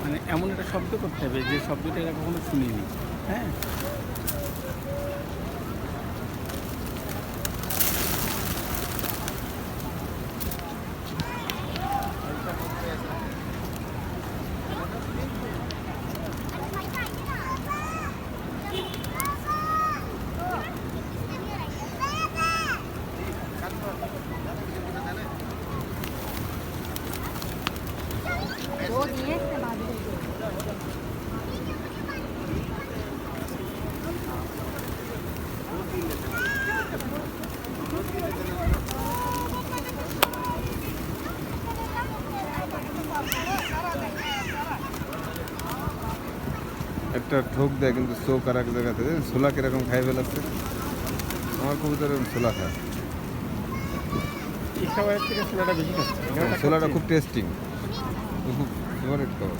মানে এমন একটা শব্দ করতে হবে যে শব্দটা এরা কখনো শুনিনি। হ্যাঁ, একটা ঠোক দেয় কিন্তু চোখ আর এক জায়গাতে ছোলা কিরকম খাই ফেলাচ্ছে। আমার কবুতর ছোলা খায়, এই খাবারের থেকে ছোলাটা বেশি খাচ্ছে। ছোলাটা খুব টেস্টিং, খুব ফেভারিট খাবার।